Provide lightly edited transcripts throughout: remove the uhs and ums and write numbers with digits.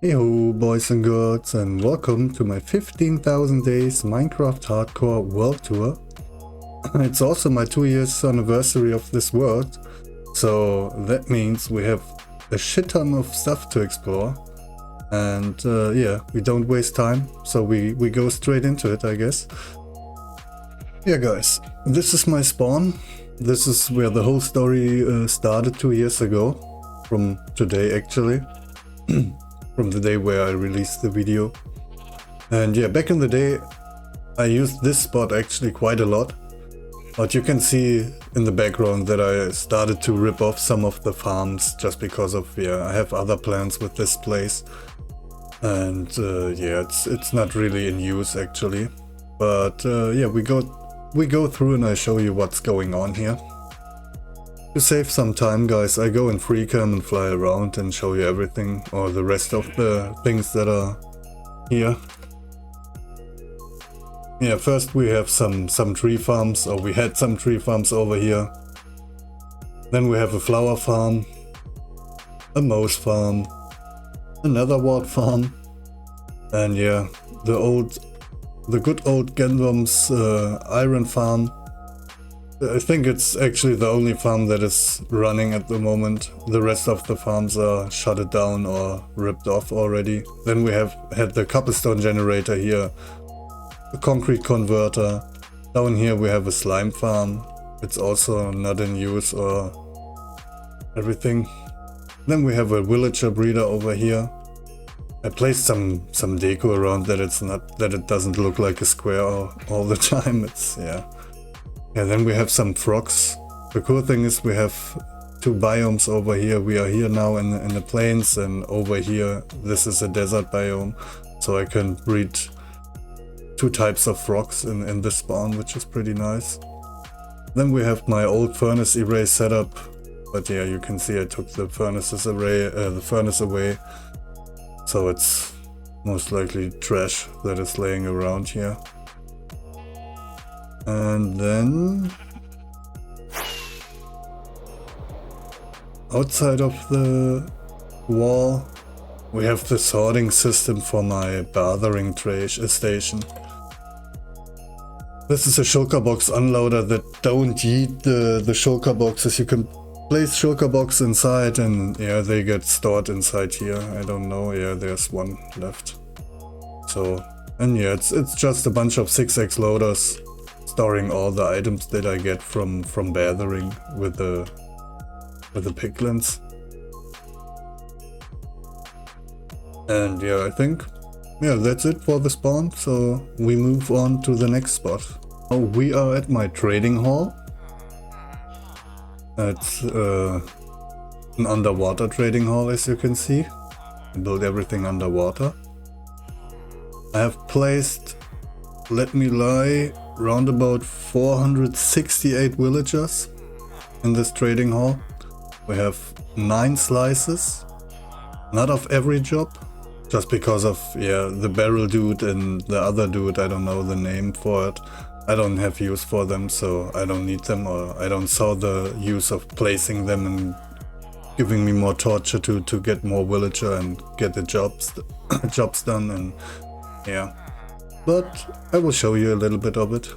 Heyo boys and girls, and welcome to my 15,000 days Minecraft Hardcore World Tour. It's also my 2 years anniversary of this world, so that means we have a shit ton of stuff to explore. And yeah, we don't waste time, so we go straight into it, I guess. Yeah guys, this is my spawn. This is where the whole story started 2 years ago, from today actually. From the day where I released the video. And yeah, back in the day I used this spot actually quite a lot, but you can see in the background that I started to rip off some of the farms just because of, yeah, I have other plans with this place, and yeah, it's not really in use actually, but yeah, we go through and I show you what's going on here. To save some time guys, I go in free cam and fly around and show you everything, or the rest of the things that are here. Yeah, first we have some tree farms, or we had some tree farms over here. Then we have a flower farm, a mouse farm, another wart farm, and yeah, the good old Gandalf's iron farm. I think it's actually the only farm that is running at the moment. The rest of the farms are shut down or ripped off already. Then we have had the cobblestone generator here, a concrete converter. Down here we have a slime farm. It's also not in use or everything. Then we have a villager breeder over here. I placed some deco around that it doesn't look like a square all the time. It's, yeah. Yeah, then we have some frogs. The cool thing is we have two biomes over here. We are here now in the plains, and over here this is a desert biome. So I can breed two types of frogs in this spawn, which is pretty nice. Then we have my old furnace array setup. But yeah, you can see I took the furnace away. So it's most likely trash that is laying around here. And then outside of the wall we have the sorting system for my bathering station. This is a shulker box unloader that don't yeet the shulker boxes. You can place shulker box inside and yeah, they get stored inside here. I don't know, yeah, there's one left. So, and yeah, it's just a bunch of 6x loaders storing all the items that I get from bathering with the piglins. And yeah, I think, yeah, that's it for the spawn, so we move on to the next spot. Oh, we are at my trading hall. It's an underwater trading hall, as you can see. I build everything underwater. I have placed, let me lie, round about 468 villagers in this trading hall. We have 9 slices, not of every job, just because of, yeah, the barrel dude and the other dude, I don't know the name for it. I don't have use for them, so I don't need them, or I don't saw the use of placing them and giving me more torture to get more villager and get the jobs done, and yeah. But I will show you a little bit of it.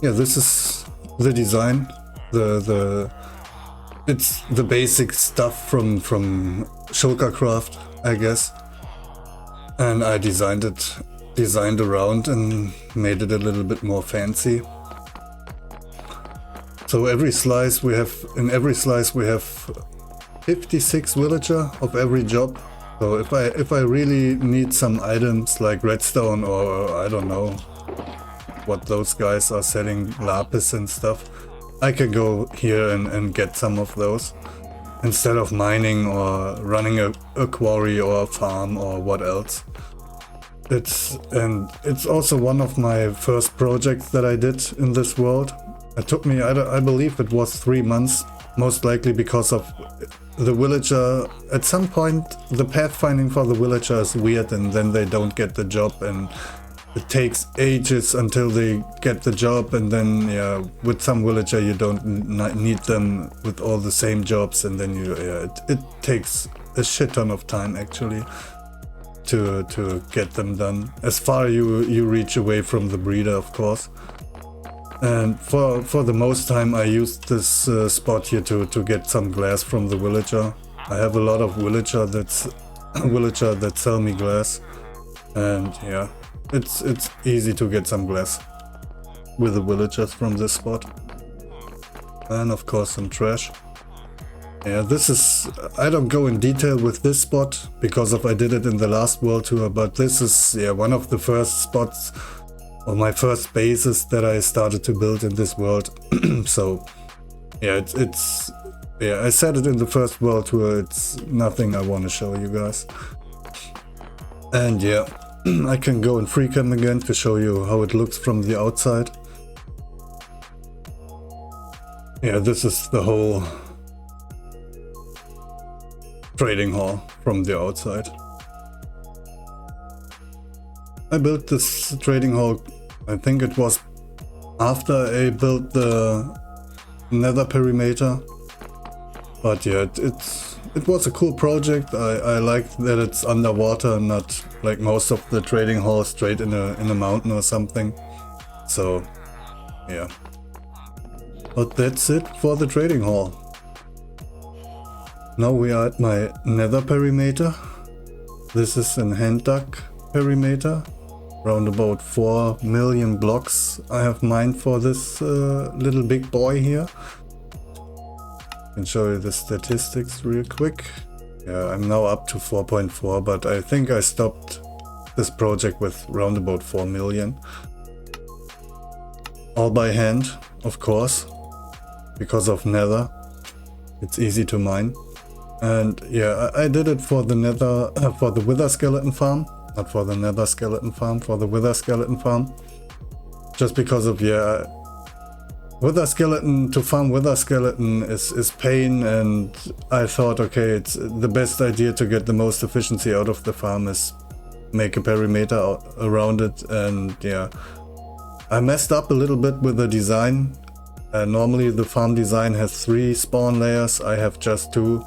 Yeah, this is the design. It's the basic stuff from Shulkercraft, I guess. And I designed around and made it a little bit more fancy. So in every slice we have 56 villager of every job. So if I really need some items like redstone, or I don't know what those guys are selling, lapis and stuff, I can go here and get some of those instead of mining or running a quarry or a farm or what else. It's also one of my first projects that I did in this world. It took me, I believe it was 3 months, most likely because of the villager. At some point the pathfinding for the villager is weird, and then they don't get the job, and it takes ages until they get the job, and then yeah, with some villager you don't need them with all the same jobs, and then it takes a shit ton of time actually to get them done. As far you reach away from the breeder, of course. And for the most time I used this spot here to get some glass from the villager. I have a lot of villager that sell me glass, and yeah, it's easy to get some glass with the villagers from this spot. And of course some trash. Yeah, this is, I don't go in detail with this spot because I did it in the last world tour, but this is, yeah, one of the first spots or my first bases that I started to build in this world. So yeah, it's yeah, I said it in the first world tour, it's nothing I want to show you guys. And yeah, I can go in free cam again to show you how it looks from the outside. Yeah, this is the whole trading hall from the outside. I built this trading hall, I think it was after I built the nether perimeter. But yeah, it was a cool project. I like that it's underwater and not like most of the trading halls straight in a mountain or something. So yeah. But that's it for the trading hall. Now we are at my nether perimeter. This is an hand dug perimeter. Around about 4 million blocks I have mined for this little big boy here. I can show you the statistics real quick. Yeah, I'm now up to 4.4, but I think I stopped this project with around about 4 million. All by hand, of course, because of nether. It's easy to mine. And yeah, I did it for the nether, for the wither skeleton farm, not for the nether skeleton farm, for the wither skeleton farm. Just because of, yeah, wither skeleton, to farm wither skeleton is pain, and I thought, okay, it's the best idea to get the most efficiency out of the farm is make a perimeter around it. And yeah, I messed up a little bit with the design. Normally the farm design has 3 spawn layers, I have just 2.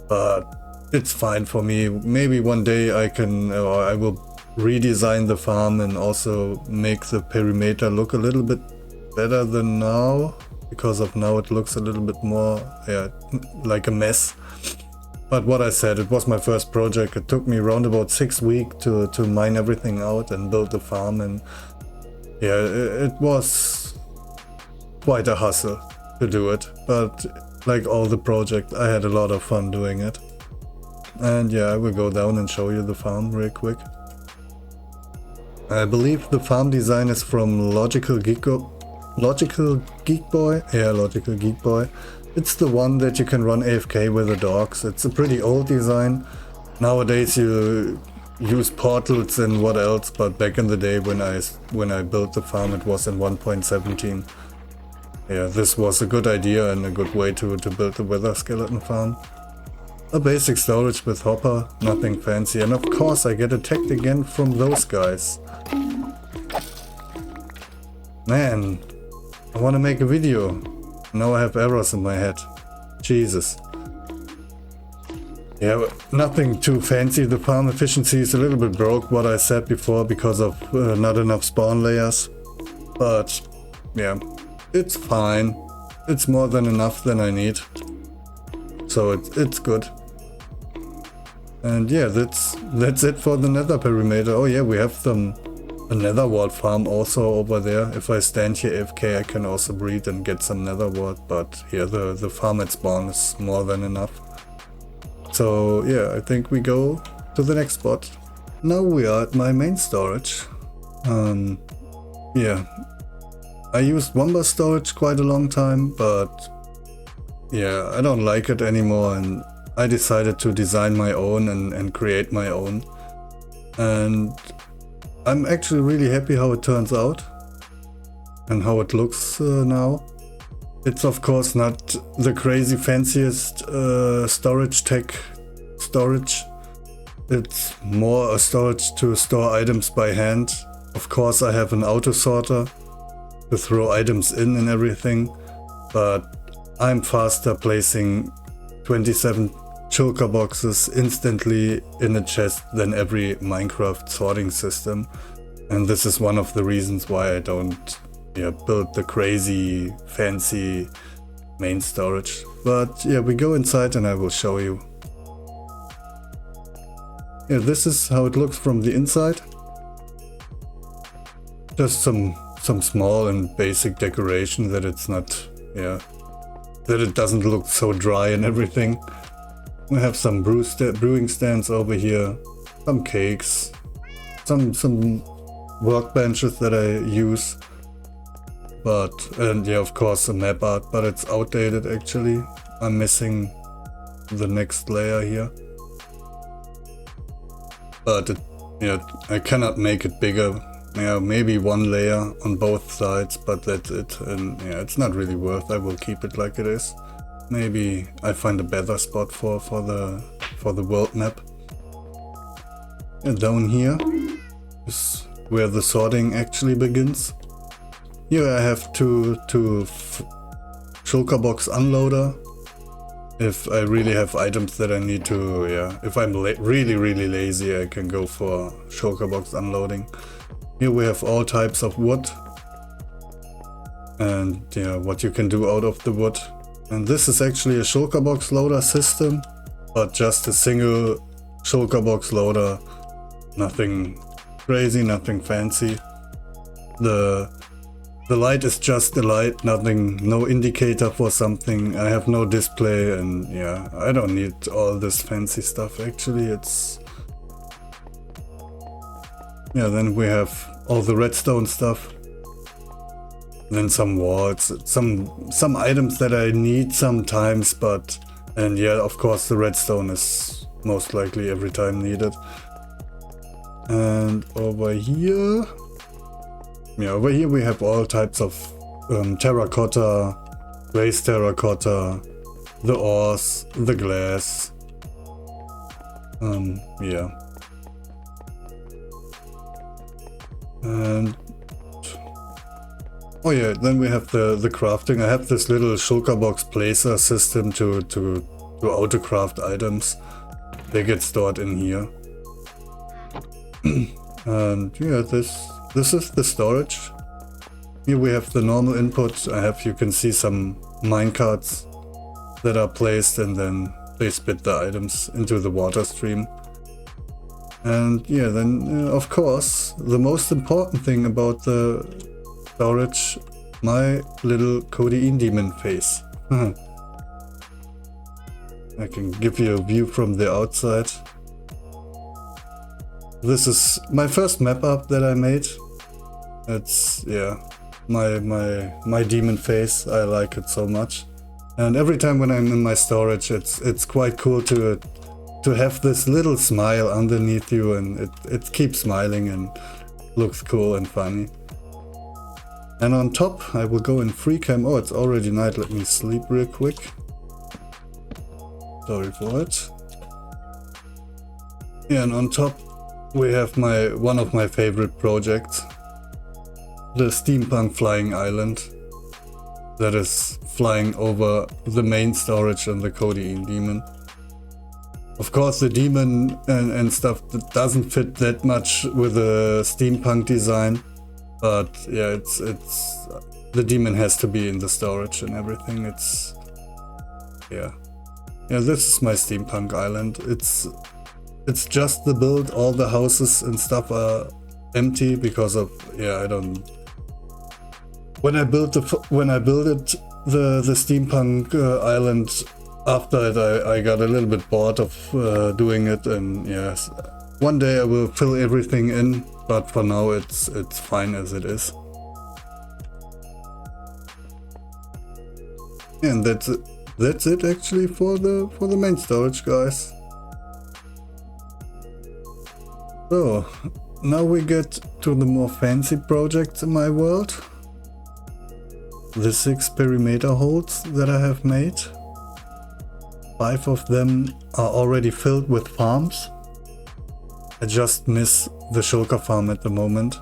But it's fine for me. Maybe one day I can, or I will redesign the farm and also make the perimeter look a little bit better than now, because of now it looks a little bit more, yeah, like a mess. But what I said, it was my first project. It took me around about 6 weeks to mine everything out and build the farm, and yeah, it was quite a hustle to do it. But like all the project, I had a lot of fun doing it. And yeah, I will go down and show you the farm real quick. I believe the farm design is from Logical Geek Boy? Yeah, Logical Geek Boy. It's the one that you can run AFK with the dogs. It's a pretty old design. Nowadays you use portals and what else, but back in the day when I built the farm, it was in 1.17. Yeah, this was a good idea and a good way to build the wither skeleton farm. A basic storage with hopper, nothing fancy, and of course I get attacked again from those guys. Man, I want to make a video. Now I have errors in my head. Jesus. Yeah, nothing too fancy. The farm efficiency is a little bit broke, what I said before, because of not enough spawn layers. But yeah, it's fine. It's more than enough than I need. So it's good. And yeah, that's it for the nether perimeter. Oh yeah, we have a nether wart farm also over there. If I stand here AFK, I can also breed and get some nether wart, but here the farm at spawn is more than enough. So yeah, I think we go to the next spot. Now we are at my main storage. Yeah, I used Womba storage quite a long time, but yeah, I don't like it anymore, and I decided to design my own and create my own. And I'm actually really happy how it turns out and how it looks now. It's of course not the crazy fanciest storage tech storage. It's more a storage to store items by hand. Of course I have an auto sorter to throw items in and everything, but I'm faster placing 27 shulker boxes instantly in a chest than every Minecraft sorting system. And this is one of the reasons why I don't build the crazy fancy main storage. But yeah, we go inside and I will show you. Yeah, this is how it looks from the inside. Just some small and basic decoration that it's not, that it doesn't look so dry and everything. We have some brewing stands over here, some cakes, some workbenches that I use. And yeah, of course a map art, but it's outdated actually. I'm missing the next layer here. But I cannot make it bigger. Yeah, maybe one layer on both sides, but that's it. And yeah, it's not really worth. I will keep it like it is. Maybe I find a better spot for the world map. And down here is where the sorting actually begins. Here I have two shulker box unloader. If I really have items that I need to, if I'm really lazy, I can go for shulker box unloading. Here we have all types of wood. And what you can do out of the wood. And this is actually a shulker box loader system, but just a single shulker box loader. Nothing crazy, nothing fancy. The light is just a light, no indicator for something. I have no display, and yeah, I don't need all this fancy stuff actually. Then we have all the redstone stuff. Then some walls, some items that I need sometimes, and yeah, of course the redstone is most likely every time needed. And over here we have all types of terracotta, glazed terracotta, the ores, the glass. And oh yeah, then we have the crafting. I have this little shulker box placer system to auto craft items. They get stored in here. And yeah, this is the storage. Here we have the normal input. You can see some minecarts that are placed, and then they spit the items into the water stream. And yeah, then of course the most important thing about the storage, my little codeine demon face. I can give you a view from the outside. This is my first map up that I made. It's my demon face. I like it so much. And every time when I'm in my storage, it's quite cool to have this little smile underneath you, and it keeps smiling and looks cool and funny. And on top I will go in free cam. Oh, it's already night. Let me sleep real quick. Sorry for it. Yeah, and on top we have one of my favorite projects, the steampunk flying island that is flying over the main storage and the codeine demon. Of course the demon and stuff that doesn't fit that much with the steampunk design, but yeah, it's the demon has to be in the storage and everything. This is my steampunk island. It's just the build. All the houses and stuff are empty because of I don't. When I built the steampunk island, after it I got a little bit bored of doing it, and yes, one day I will fill everything in, but for now it's fine as it is. And that's it actually for the main storage, guys. So now we get to the more fancy projects in my world. The 6 perimeter holes that I have made. 5 of them are already filled with farms. I just miss the shulker farm at the moment.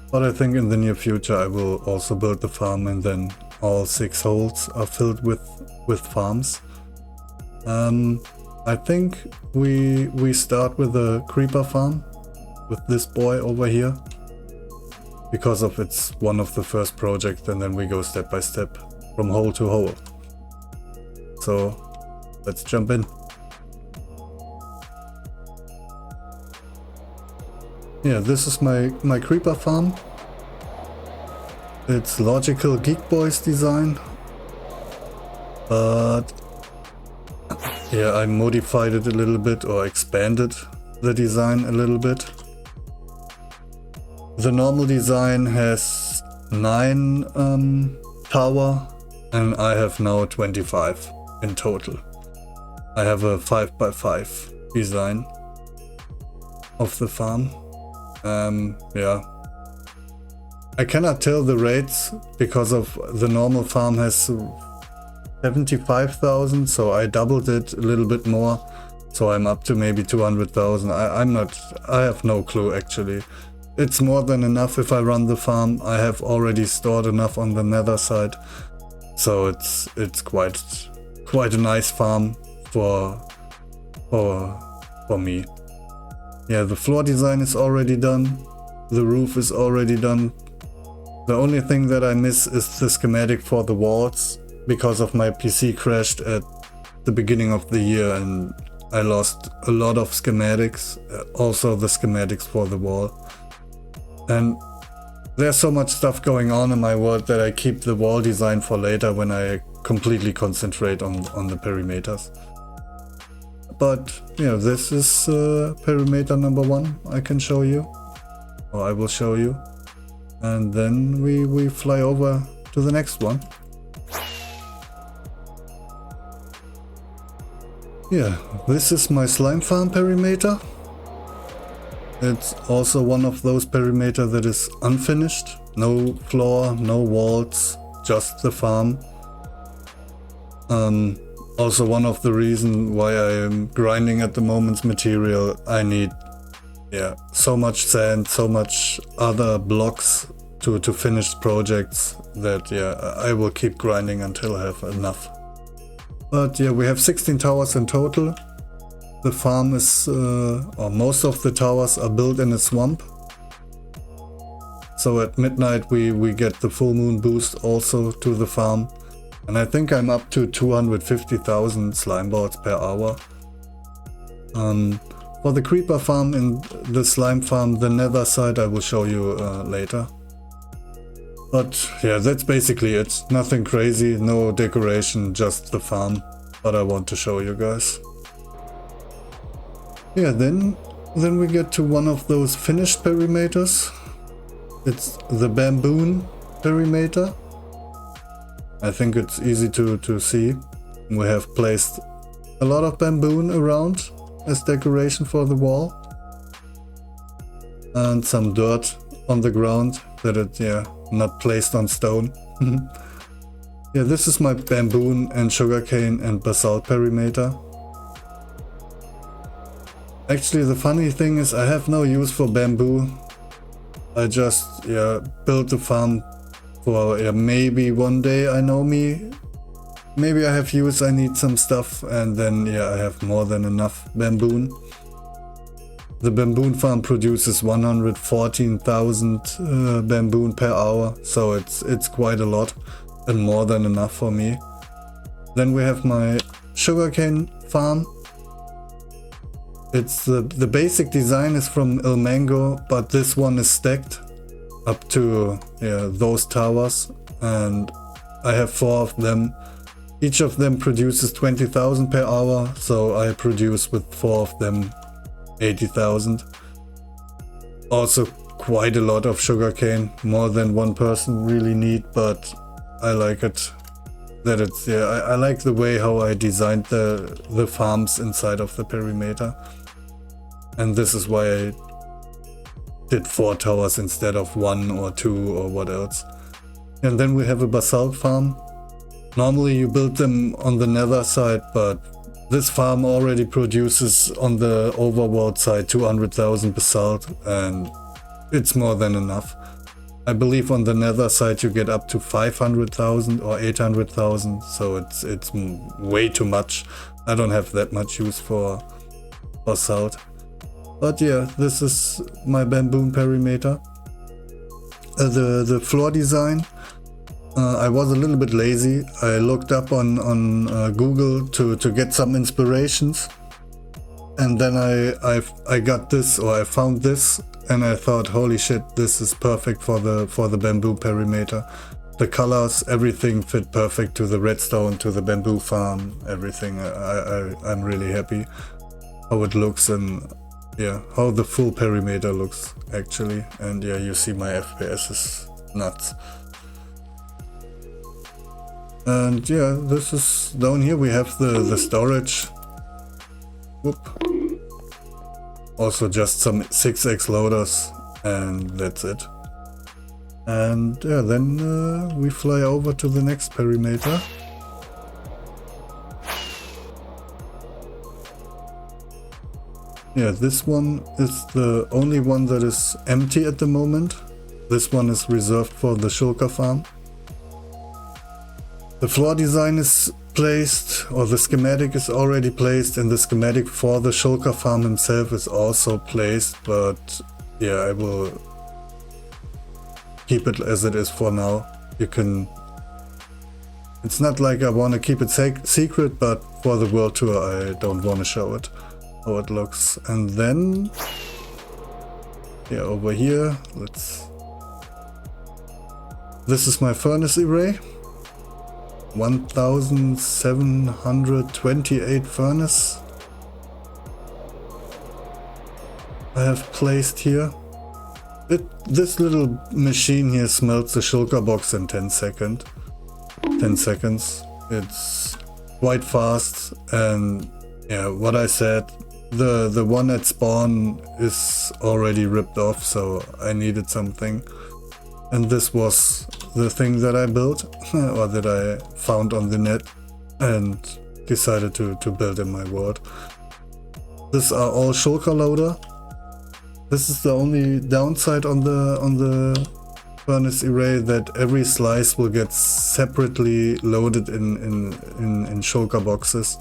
But I think in the near future I will also build the farm, and then all 6 holes are filled with farms. I think we start with a creeper farm with this boy over here, because of it's one of the first projects, and then we go step by step from hole to hole. So let's jump in. Yeah, this is my creeper farm. It's logical Geek Boys design, but yeah, I modified it a little bit, or expanded the design a little bit. The normal design has 9 tower, and I have now 25 in total. I have a 5x5 design of the farm. Yeah, I cannot tell the rates because of the normal farm has 75,000, so I doubled it a little bit more, so I'm up to maybe 200,000. I have no clue actually. It's more than enough if I run the farm. I have already stored enough on the nether side, so it's quite a nice farm for me. Yeah, the floor design is already done. The roof is already done. The only thing that I miss is the schematic for the walls, because of my PC crashed at the beginning of the year and I lost a lot of schematics, also the schematics for the wall. And there's so much stuff going on in my world that I keep the wall design for later when I completely concentrate on the perimeters. But yeah, this is perimeter number 1 I can show you, or I will show you. And then we fly over to the next one. Yeah, this is my slime farm perimeter. It's also one of those perimeter that is unfinished. No floor, no walls, just the farm. Also one of the reasons why I am grinding at the moment's material. I need so much sand, so much other blocks to finish projects that I will keep grinding until I have enough. But yeah, we have 16 towers in total. The farm is, or most of the towers are built in a swamp. So at midnight we get the full moon boost also to the farm. And I think I'm up to 250,000 slime boards per hour. For the creeper farm and the slime farm, the nether side I will show you later. But yeah, that's basically it. Nothing crazy, no decoration, just the farm. But I want to show you guys. Yeah, then we get to one of those finished perimeters. It's the bamboon perimeter. I think it's easy to see. We have placed a lot of bamboon around as decoration for the wall. And some dirt on the ground that it, not placed on stone. Yeah, this is my bamboon and sugarcane and basalt perimeter. Actually, the funny thing is I have no use for bamboo. I just built the farm for maybe one day I know me. Maybe I have use, I need some stuff, and then I have more than enough bamboon. The bamboon farm produces 114,000 bamboon per hour, so it's quite a lot and more than enough for me. Then we have my sugarcane farm. It's the basic design is from El Mango, but this one is stacked up to those towers, and I have 4 of them. Each of them produces 20,000 per hour, so I produce with 4 of them 80,000. Also quite a lot of sugarcane, more than one person really need, but I like it. That it's I like the way how I designed the farms inside of the perimeter. And this is why I did 4 towers instead of 1 or 2 or what else. And then we have a basalt farm. Normally you build them on the nether side, but this farm already produces on the overworld side 200,000 basalt, and it's more than enough. I believe on the nether side you get up to 500,000 or 800,000, so it's way too much I don't have that much use for salt. But yeah, this is my bamboon perimeter. The floor design, I was a little bit lazy. I looked up on Google to get some inspirations, and then I got this, or I found this, and I thought, holy shit, this is perfect for the bamboo perimeter. The colors, everything fit perfect to the redstone, to the bamboo farm, everything. I'm really happy how it looks, and yeah, how the full perimeter looks actually. And yeah, you see my FPS is nuts. And yeah, this is down here we have the storage. Whoop. Also just some 6x loaders, and that's it. And yeah, then we fly over to the next perimeter. Yeah, this one is the only one that is empty at the moment. This one is reserved for the shulker farm. The floor design is placed, or the schematic is already placed, and the schematic for the shulker farm himself is also placed, but yeah, I will keep it as it is for now. You can... It's not like I want to keep it secret, but for the world tour I don't want to show it, how it looks. And then... yeah, over here, let's... This is my furnace array. 1728 furnace I have placed here. This little machine here smelts the shulker box in 10 seconds. It's quite fast, and yeah, what I said, the one at spawn is already ripped off, so I needed something. And this was the thing that I built, or that I found on the net and decided to build in my world. These are all shulker loader. This is the only downside on the furnace array, that every slice will get separately loaded in shulker boxes.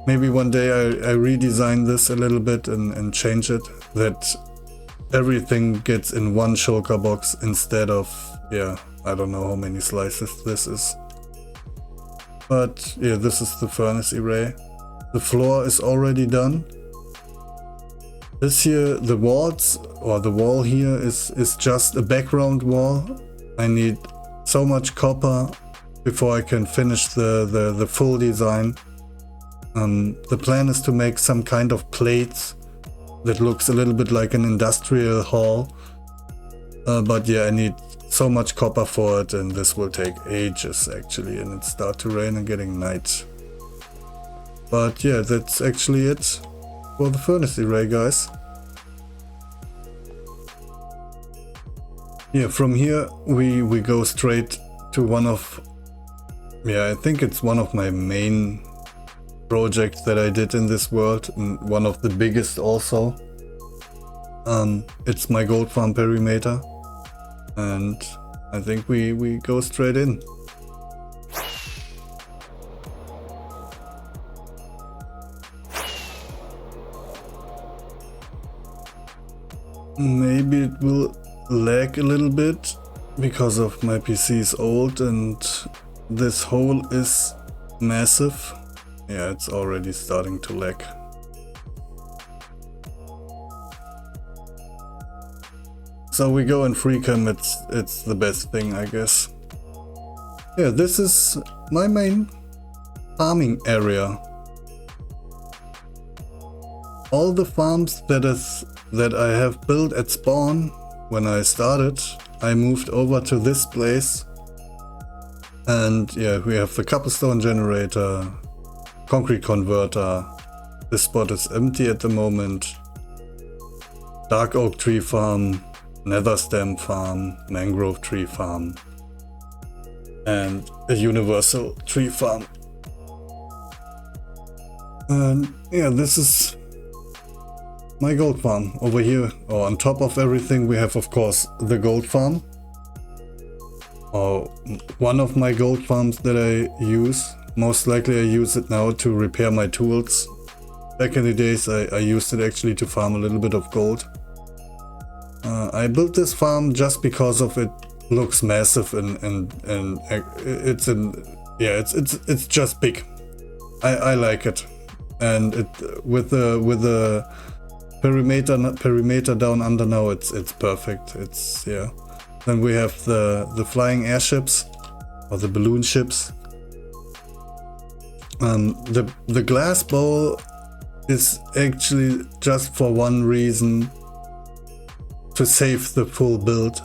Maybe one day I redesign this a little bit and change it, that everything gets in one shulker box instead of, yeah, I don't know how many slices this is. But yeah, this is the furnace array. The floor is already done. This here, the walls, or the wall here is just a background wall. I need so much copper before I can finish the full design. The plan is to make some kind of plates that looks a little bit like an industrial hall. But yeah, I need so much copper for it, and this will take ages actually, and it starts to rain and getting night. But yeah, that's actually it for the furnace array, guys. Yeah, from here we go straight to one of, yeah, I think it's one of my main projects that I did in this world, and one of the biggest also. It's my gold farm perimeter, and I think we go straight in. Maybe it will lag a little bit because of my PC is old and this hole is massive. Yeah, it's already starting to lag. So we go in free cam, it's the best thing, I guess. Yeah, this is my main farming area. All the farms that I have built at spawn when I started, I moved over to this place. And yeah, we have the cobblestone generator, concrete converter. This spot is empty at the moment. Dark oak tree farm, nether stem farm, mangrove tree farm, and a universal tree farm. And yeah, this is my gold farm over here. Or on top of everything we have, of course, the gold farm, or one of my gold farms that I use. most likely I use it now to repair my tools. Back in the days I used it actually to farm a little bit of gold. I built this farm just because of it looks massive and it's it's just big. I like it, and it with the perimeter down under now it's perfect. It's yeah. Then we have the flying airships or the balloon ships. The glass bowl is actually just for one reason, to save the full build.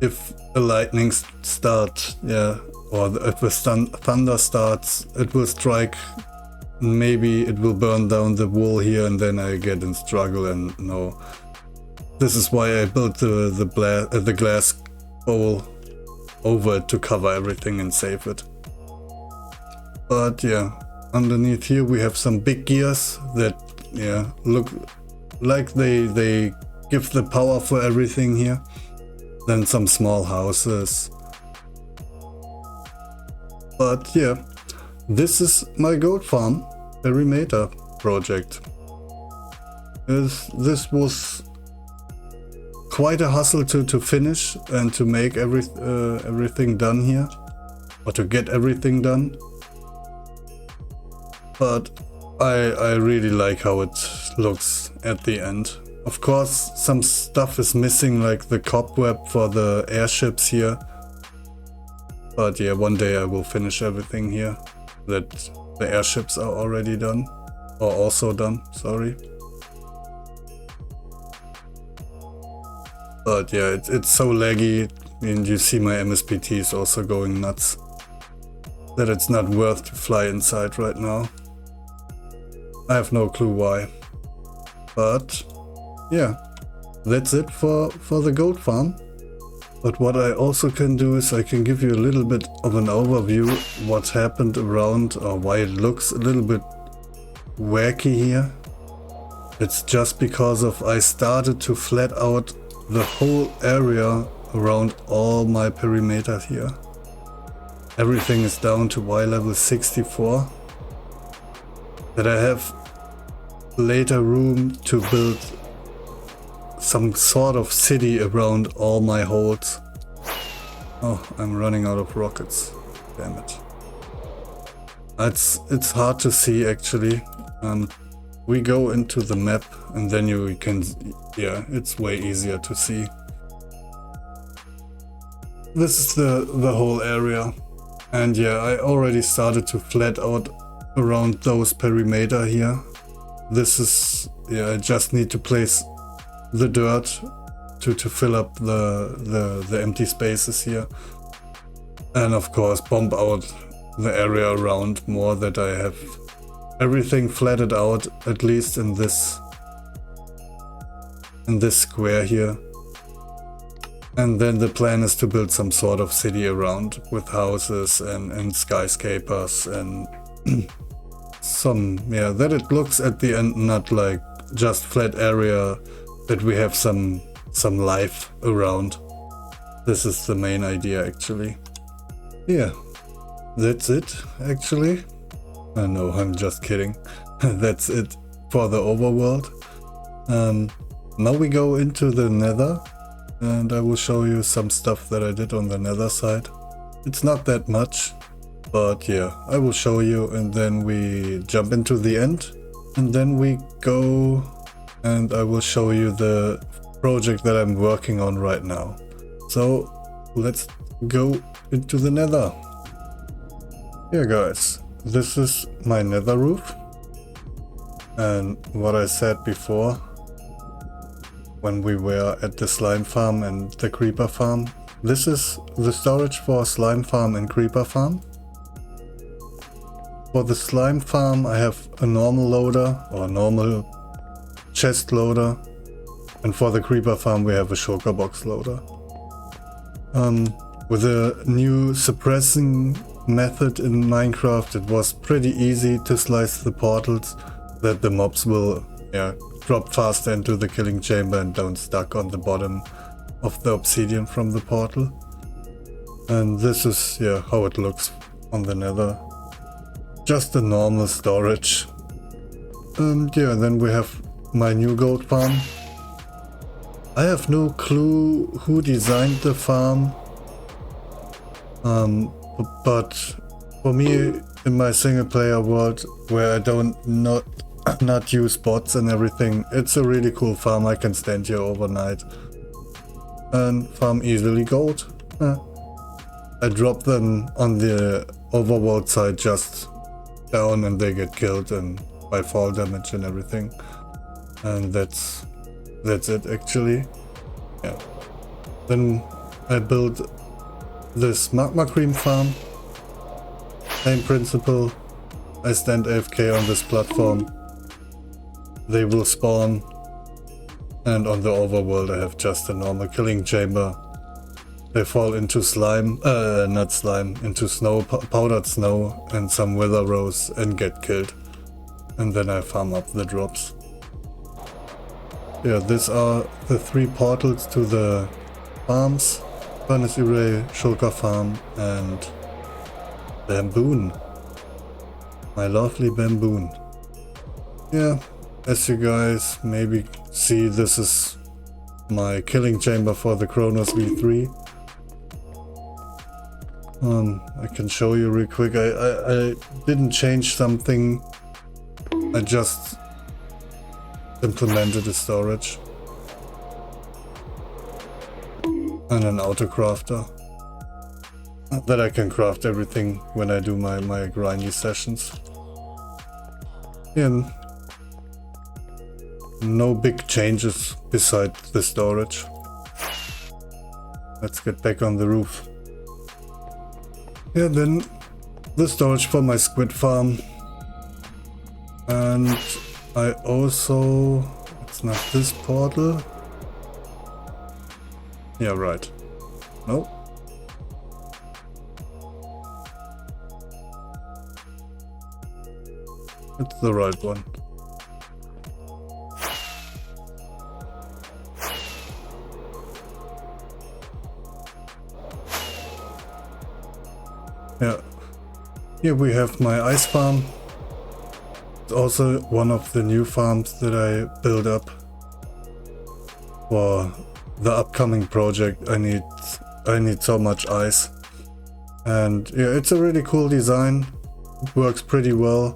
If a lightning starts, yeah, or if the thunder starts, it will strike. Maybe it will burn down the wall here, and then I get in struggle. And no, this is why I built the glass bowl over it, to cover everything and save it. But yeah, underneath here we have some big gears that yeah look like they give the power for everything here. Then some small houses. But yeah, this is my gold farm perimeter project. This was quite a hustle to finish and to make everything done here, or to get everything done. But I really like how it looks at the end. Of course, some stuff is missing, like the cobweb for the airships here. But yeah, one day I will finish everything here. That the airships are already done. Or also done, sorry. But yeah, it's so laggy. I mean, you see my MSPT is also going nuts. That it's not worth to fly inside right now. I have no clue why. But yeah, that's it for the gold farm. But what I also can do is I can give you a little bit of an overview what happened around, or why it looks a little bit wacky here. It's just because of I started to flat out the whole area around all my perimeter here. Everything is down to Y level 64. That I have later room to build some sort of city around all my holes. Oh, I'm running out of rockets. Damn it. It's hard to see actually. We go into the map and then you can, yeah, it's way easier to see. This is the whole area. And yeah, I already started to flat out around those perimeter here. This is, yeah, I just need to place the dirt to fill up the empty spaces here. And of course bomb out the area around more, that I have everything flatted out, at least in this square here. And then the plan is to build some sort of city around with houses and skyscrapers and some, yeah, that it looks at the end not like just flat area, that we have some life around. This is the main idea actually. Yeah, that's it actually. I know, I'm just kidding. That's it for the overworld. Now we go into the nether, and I will show you some stuff that I did on the nether side. It's not that much, but yeah, I will show you, and then we jump into the end, and then we go and I will show you the project that I'm working on right now. So let's go into the nether. Here guys, this is my nether roof, and what I said before when we were at the slime farm and the creeper farm, this is the storage for slime farm and creeper farm. For the slime farm I have a normal loader or normal chest loader, and for the creeper farm we have a shulker box loader. With a new suppressing method in Minecraft, it was pretty easy to slice the portals, that the mobs will drop faster into the killing chamber and don't stuck on the bottom of the obsidian from the portal. And this is how it looks on the nether. just a normal storage. Yeah, then we have my new goat farm. I have no clue who designed the farm, but for me, in my single player world, where I don't not use bots and everything, it's a really cool farm. I can stand here overnight and farm easily goat. I drop them on the overworld side just down and they get killed and by fall damage and everything. And that's it actually. Yeah. Then I built this magma cream farm. Same principle. I stand AFK on this platform. They will spawn. And on the overworld I have just a normal killing chamber. They fall into slime, not slime, into snow, powdered snow and some wither rose and get killed. And then I farm up the drops. Yeah, these are the 3 portals to the farms. Furnace Array, Shulker Farm and Bamboon. My lovely Bamboon. Yeah, as you guys maybe see, this is my killing chamber for the Kronos V3. I can show you real quick. I didn't change something. I just implemented a storage and an auto crafter that I can craft everything when I do my grindy sessions. And no big changes beside the storage. Let's get back on the roof. Yeah, then the storage for my squid farm. And I also... it's not this portal. Yeah, right. No. It's the right one. Yeah. Here we have my Icefarm. It's also one of the new farms that I build up for the upcoming project. I need so much ice. And yeah, it's a really cool design. It works pretty well.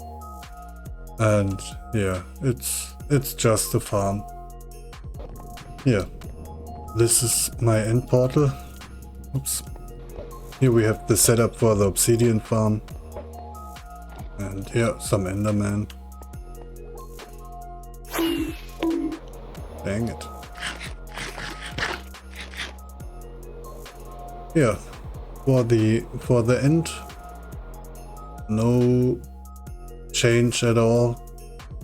And yeah, it's just a farm. Yeah. This is my end portal. Oops. Here we have the setup for the obsidian farm. And yeah, some enderman. Dang it. Yeah, for the end, no change at all.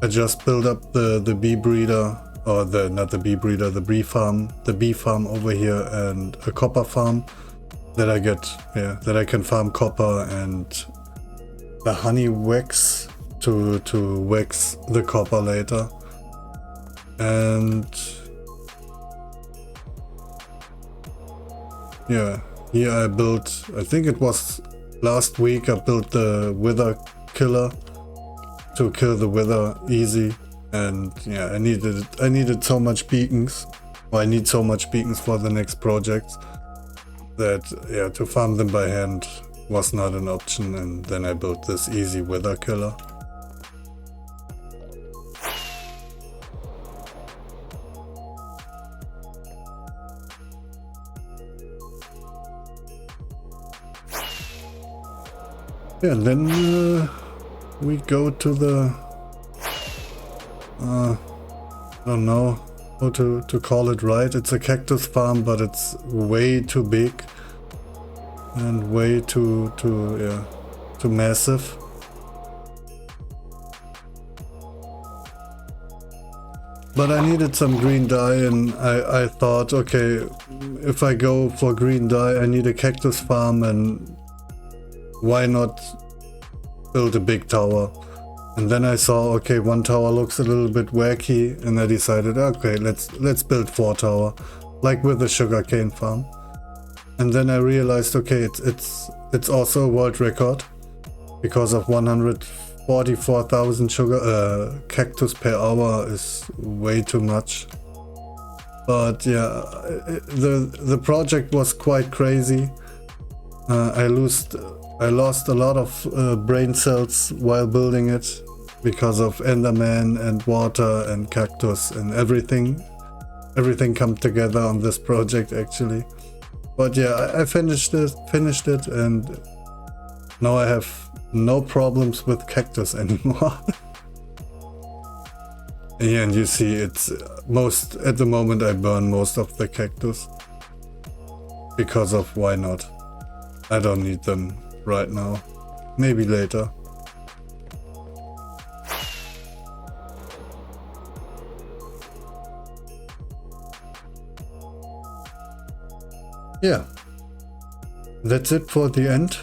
I just built up the bee breeder, or not the bee breeder, the bee farm over here, and a copper farm that I get, yeah, that I can farm copper and the honey wax to wax the copper later. And yeah, here I built, I think it was last week, I built the wither killer to kill the wither easy. And yeah, I needed so much beacons, or I need so much beacons for the next project, that yeah, to farm them by hand was not an option. And then I built this easy wither killer. Yeah, and then we go to the I don't know how to call it right. It's a cactus farm, but it's way too big and way too massive. But I needed some green dye, and I thought, okay, if I go for green dye, I need a cactus farm, and why not build a big tower? And then I saw, okay, one tower looks a little bit wacky, and I decided, okay, let's build 4 tower, like with the sugarcane farm. And then I realized, okay, it's also a world record. because of 144,000 sugar cactus per hour is way too much. But yeah, the project was quite crazy. I lost a lot of brain cells while building it because of Enderman and water and cactus and everything come together on this project actually. But yeah, I finished it, and now I have no problems with cactus anymore. Yeah, and you see it's at the moment I burn most of the cactus because of why not? I don't need them right now. Maybe later. Yeah, that's it for the end.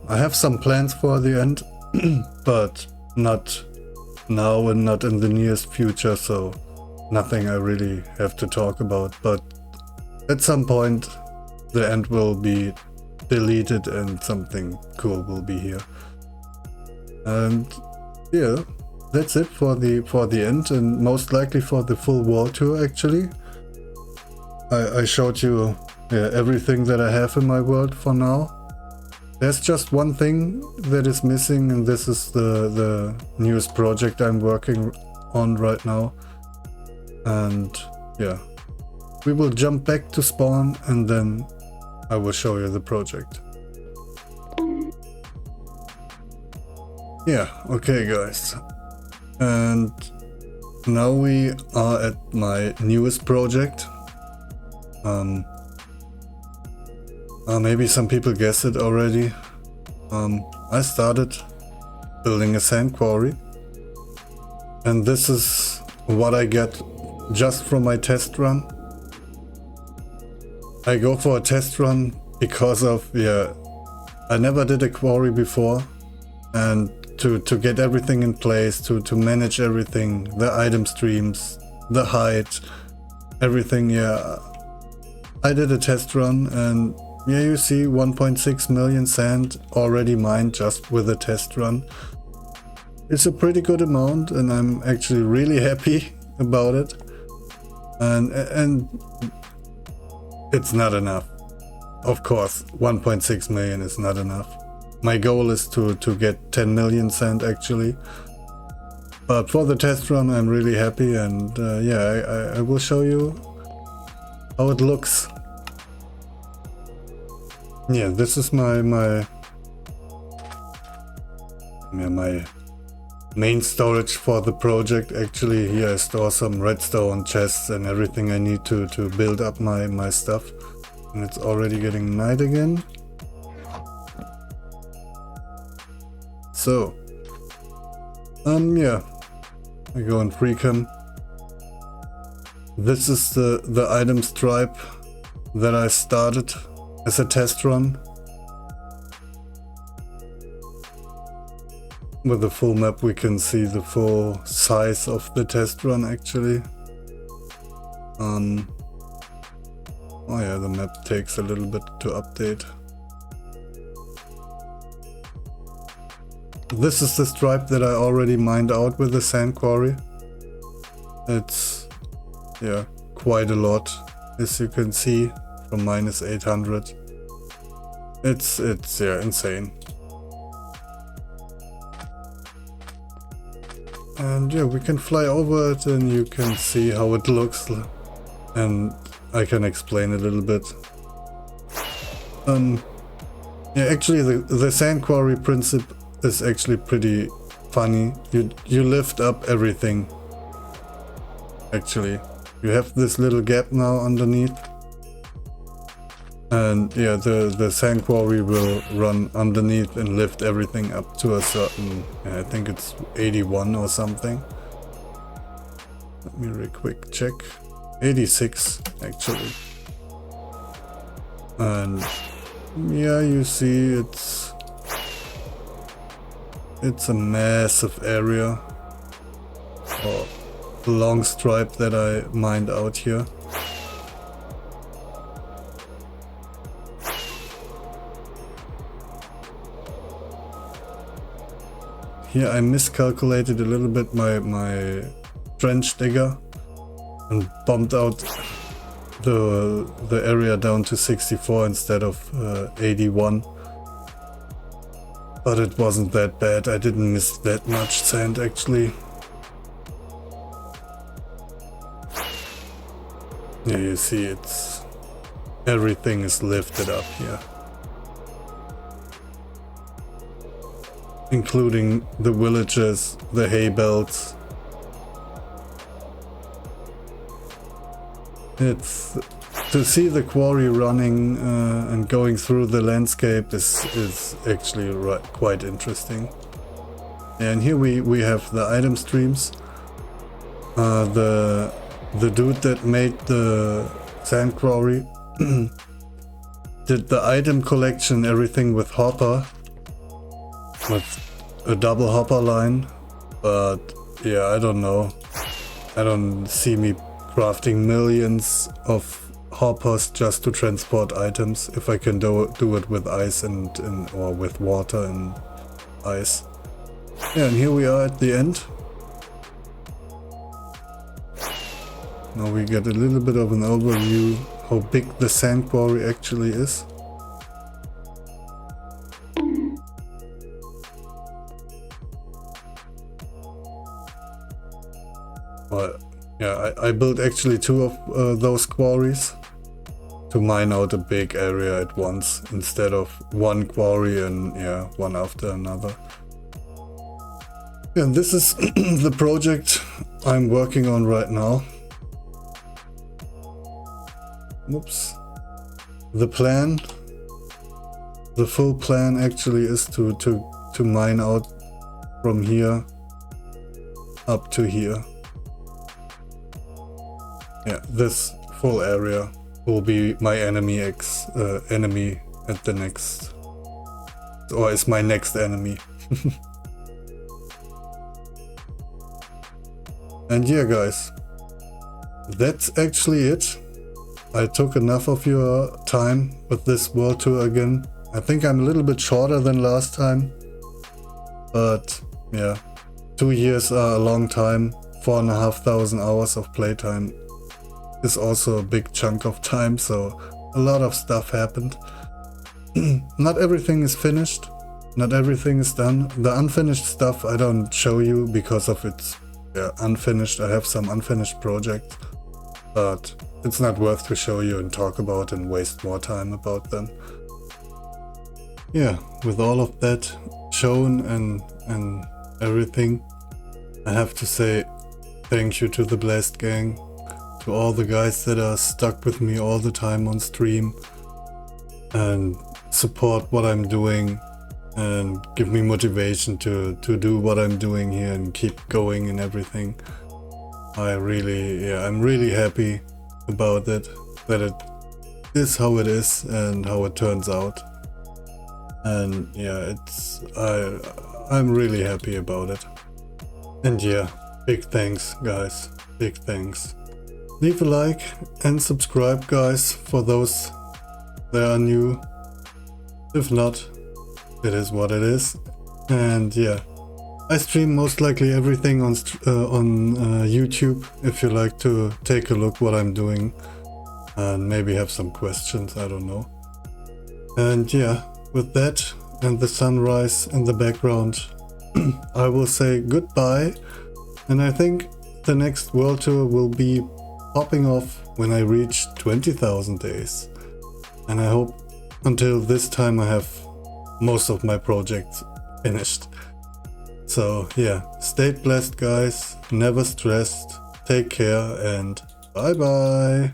I have some plans for the end, but not now and not in the nearest future, so nothing I really have to talk about. But at some point the end will be deleted and something cool will be here. And yeah, that's it for the end, and most likely for the full wall tour actually. I showed you everything that I have in my world for now. There's just one thing that is missing, and this is the newest project I'm working on right now. And yeah, we will jump back to spawn and then I will show you the project. Yeah, okay guys. And now we are at my newest project. Maybe some people guessed it already. I started building a sand quarry, and this is what I get just from my test run. I go for a test run because of, I never did a quarry before, and to get everything in place, to manage everything, the item streams, the height, everything. I did a test run, and yeah, you see 1.6 million sand already mined just with a test run. It's a pretty good amount, and I'm actually really happy about it. And it's not enough. Of course, 1.6 million is not enough. My goal is to get 10 million sand actually. But for the test run I'm really happy, and I will show you how it looks. Yeah, this is my main storage for the project. Actually, here I store some redstone chests and everything I need to build up my stuff. And it's already getting night again. So, yeah, I go in Freecam. This is the item stripe that I started as a test run. With the full map we can see the full size of the test run actually. Oh yeah, the map takes a little bit to update. This is the stripe that I already mined out with the sand quarry. It's quite a lot, as you can see, from -800. It's insane. And yeah, we can fly over it and you can see how it looks, and I can explain a little bit. Yeah, actually the sand quarry principle is actually pretty funny. You lift up everything. Actually, you have this little gap now underneath, and yeah, the sand quarry will run underneath and lift everything up to a certain, I think it's 81 or something. Let me real quick check. 86 actually. And yeah, you see it's a massive area, or long stripe that I mined out here. here I miscalculated a little bit my trench digger and bumped out the area down to 64 instead of 81. But it wasn't that bad. I didn't miss that much sand actually. Yeah, you see everything is lifted up here. Including the villages, the hay belts. It's to see the quarry running and going through the landscape is actually quite interesting. And here we have the item streams. The dude that made the sand quarry did the item collection, everything with hopper, with a double hopper line. But yeah, I don't know. I don't see me crafting millions of hoppers just to transport items if I can do it with ice and or with water and ice. Yeah, and here we are at the end. Now we get a little bit of an overview how big the sand quarry actually is. Well, yeah, I built actually 2 of those quarries to mine out a big area at once instead of one quarry and yeah, one after another. And this is the project I'm working on right now. Oops. The plan, the full plan actually is to mine out from here up to here. Yeah, this full area will be my enemy at the next, or is my next enemy. And yeah, guys, that's actually it. I took enough of your time with this world tour again. I think I'm a little bit shorter than last time, but yeah, 2 years are a long time. 4,500 hours of playtime is also a big chunk of time, so a lot of stuff happened. Not everything is finished, not everything is done. The unfinished stuff I don't show you because of its unfinished. I have some unfinished projects, but it's not worth to show you and talk about and waste more time about them. Yeah, with all of that shown and everything, I have to say thank you to the Blast Gang, to all the guys that are stuck with me all the time on stream and support what I'm doing and give me motivation to do what I'm doing here and keep going and everything. I'm really happy about it, that it is how it is and how it turns out. And yeah, I'm really happy about it. And yeah, big thanks guys, big thanks. Leave a like and subscribe guys for those that are new. If not, it is what it is. And yeah, I stream most likely everything on YouTube if you like to take a look what I'm doing and maybe have some questions, I don't know. And yeah, with that and the sunrise in the background, I will say goodbye, and I think the next world tour will be popping off when I reach 20,000 days. And I hope until this time I have most of my projects finished. So yeah, stay blessed guys, never stressed, take care and bye bye.